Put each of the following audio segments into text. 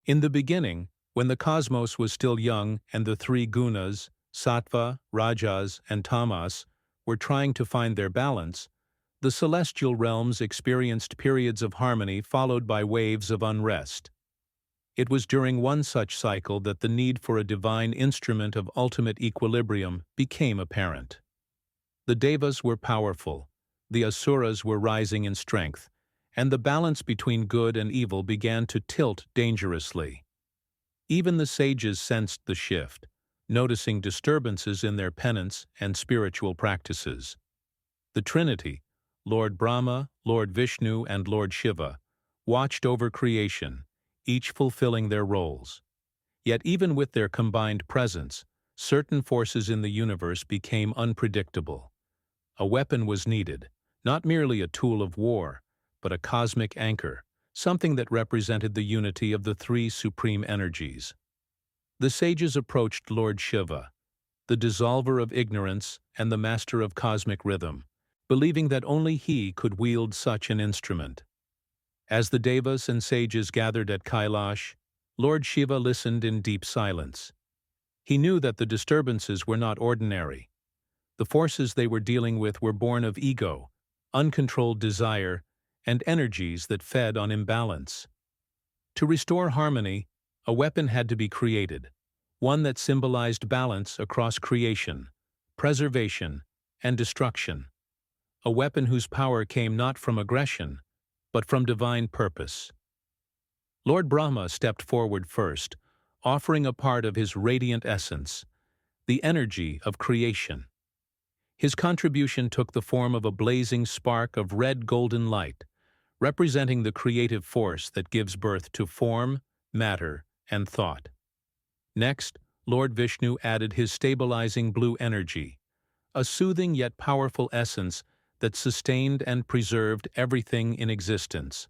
In the beginning, when the cosmos was still young and the three gunas, sattva, rajas, and tamas, were trying to find their balance, the celestial realms experienced periods of harmony followed by waves of unrest. It was during one such cycle that the need for a divine instrument of ultimate equilibrium became apparent. The devas were powerful, the asuras were rising in strength, and the balance between good and evil began to tilt dangerously. Even the sages sensed the shift, noticing disturbances in their penance and spiritual practices. The Trinity, Lord Brahma, Lord Vishnu, and Lord Shiva, watched over creation, each fulfilling their roles. Yet even with their combined presence, certain forces in the universe became unpredictable. A weapon was needed, not merely a tool of war, but a cosmic anchor, something that represented the unity of the three supreme energies. The sages approached Lord Shiva, the dissolver of ignorance and the master of cosmic rhythm, believing that only he could wield such an instrument. As the devas and sages gathered at Kailash, Lord Shiva listened in deep silence. He knew that the disturbances were not ordinary. The forces they were dealing with were born of ego, uncontrolled desire, and energies that fed on imbalance. To restore harmony, a weapon had to be created, one that symbolized balance across creation, preservation, and destruction. A weapon whose power came not from aggression, but from divine purpose. Lord Brahma stepped forward first, offering a part of his radiant essence, the energy of creation. His contribution took the form of a blazing spark of red-golden light, representing the creative force that gives birth to form, matter, and thought. Next, Lord Vishnu added his stabilizing blue energy, a soothing yet powerful essence that sustained and preserved everything in existence.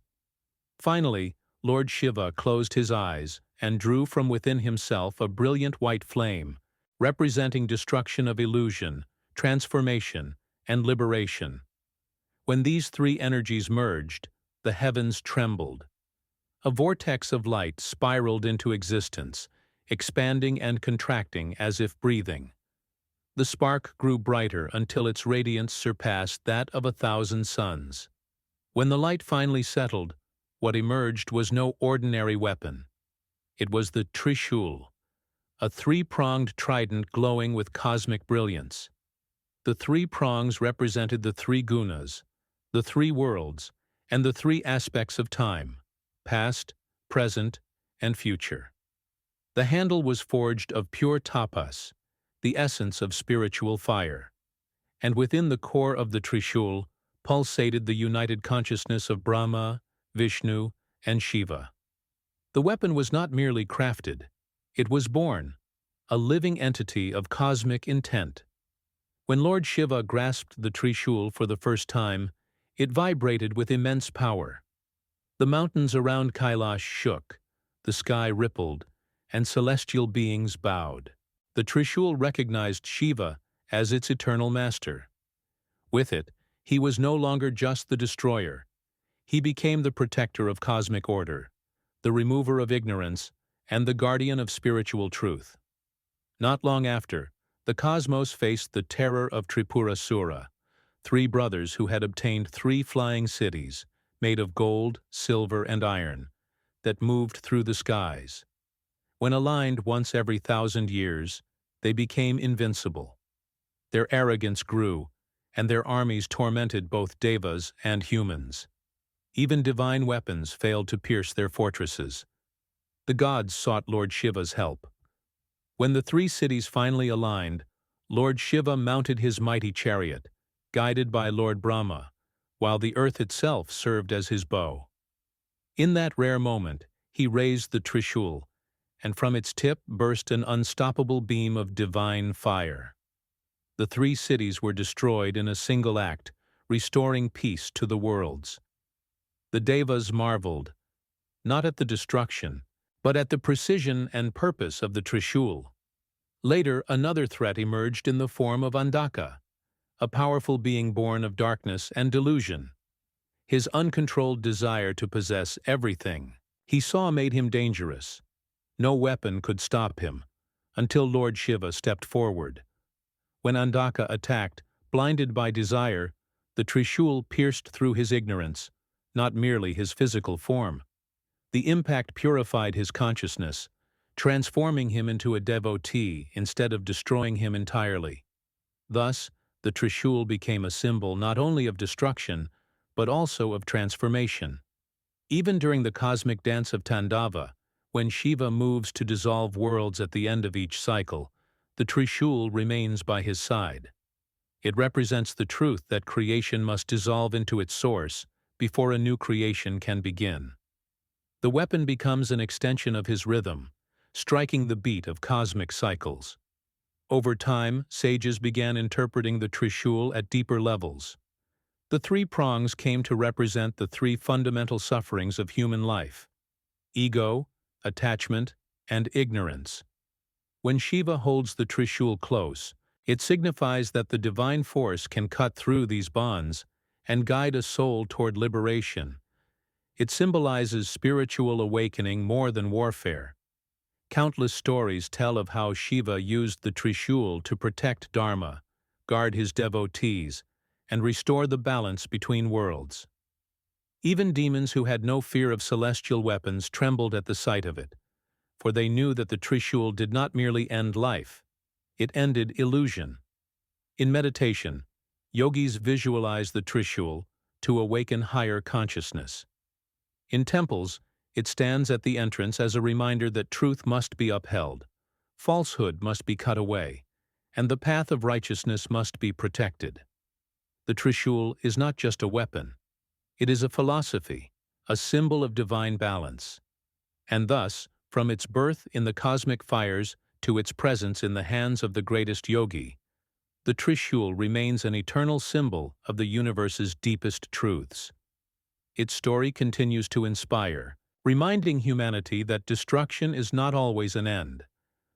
Finally, Lord Shiva closed his eyes and drew from within himself a brilliant white flame, representing destruction of illusion, transformation, and liberation. When these three energies merged, the heavens trembled. A vortex of light spiraled into existence, expanding and contracting as if breathing. The spark grew brighter until its radiance surpassed that of 1,000 suns. When the light finally settled, what emerged was no ordinary weapon. It was the Trishul, a three-pronged trident glowing with cosmic brilliance. The three prongs represented the three gunas, the three worlds, and the three aspects of time: past, present, and future. The handle was forged of pure tapas, the essence of spiritual fire, and within the core of the Trishul pulsated the united consciousness of Brahma, Vishnu, and Shiva. The weapon was not merely crafted, it was born, a living entity of cosmic intent. When Lord Shiva grasped the Trishul for the first time, it vibrated with immense power. The mountains around Kailash shook, the sky rippled, and celestial beings bowed. The Trishul recognized Shiva as its eternal master. With it, he was no longer just the destroyer. He became the protector of cosmic order, the remover of ignorance, and the guardian of spiritual truth. Not long after, the cosmos faced the terror of Tripurasura, three brothers who had obtained three flying cities, made of gold, silver, and iron, that moved through the skies. When aligned once every 1,000 years, they became invincible. Their arrogance grew, and their armies tormented both devas and humans. Even divine weapons failed to pierce their fortresses. The gods sought Lord Shiva's help. When the three cities finally aligned, Lord Shiva mounted his mighty chariot, guided by Lord Brahma, while the earth itself served as his bow. In that rare moment, he raised the Trishul, and from its tip burst an unstoppable beam of divine fire. The three cities were destroyed in a single act, restoring peace to the worlds. The devas marveled, not at the destruction, but at the precision and purpose of the Trishul. Later, another threat emerged in the form of Andhaka, a powerful being born of darkness and delusion. His uncontrolled desire to possess everything he saw made him dangerous, No weapon could stop him, until Lord Shiva stepped forward. When Andhaka attacked, blinded by desire, the Trishul pierced through his ignorance, not merely his physical form. The impact purified his consciousness, transforming him into a devotee instead of destroying him entirely. Thus, the Trishul became a symbol not only of destruction, but also of transformation. Even during the cosmic dance of Tandava, when Shiva moves to dissolve worlds at the end of each cycle, the Trishul remains by his side. It represents the truth that creation must dissolve into its source before a new creation can begin. The weapon becomes an extension of his rhythm, striking the beat of cosmic cycles. Over time, sages began interpreting the Trishul at deeper levels. The three prongs came to represent the three fundamental sufferings of human life: ego, attachment, and ignorance. When Shiva holds the Trishul close, it signifies that the divine force can cut through these bonds and guide a soul toward liberation. It symbolizes spiritual awakening more than warfare. Countless stories tell of how Shiva used the Trishul to protect Dharma, guard his devotees, and restore the balance between worlds. Even demons who had no fear of celestial weapons trembled at the sight of it, for they knew that the Trishul did not merely end life, it ended illusion. In meditation, yogis visualize the Trishul to awaken higher consciousness. In temples, it stands at the entrance as a reminder that truth must be upheld, falsehood must be cut away, and the path of righteousness must be protected. The Trishul is not just a weapon. It is a philosophy, a symbol of divine balance. And thus, from its birth in the cosmic fires to its presence in the hands of the greatest yogi, the Trishul remains an eternal symbol of the universe's deepest truths. Its story continues to inspire, reminding humanity that destruction is not always an end.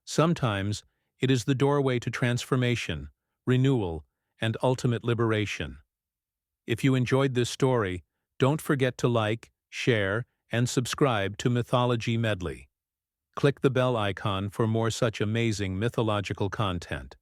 Sometimes, it is the doorway to transformation, renewal, and ultimate liberation. If you enjoyed this story, don't forget to like, share, and subscribe to Mythology Medley. Click the bell icon for more such amazing mythological content.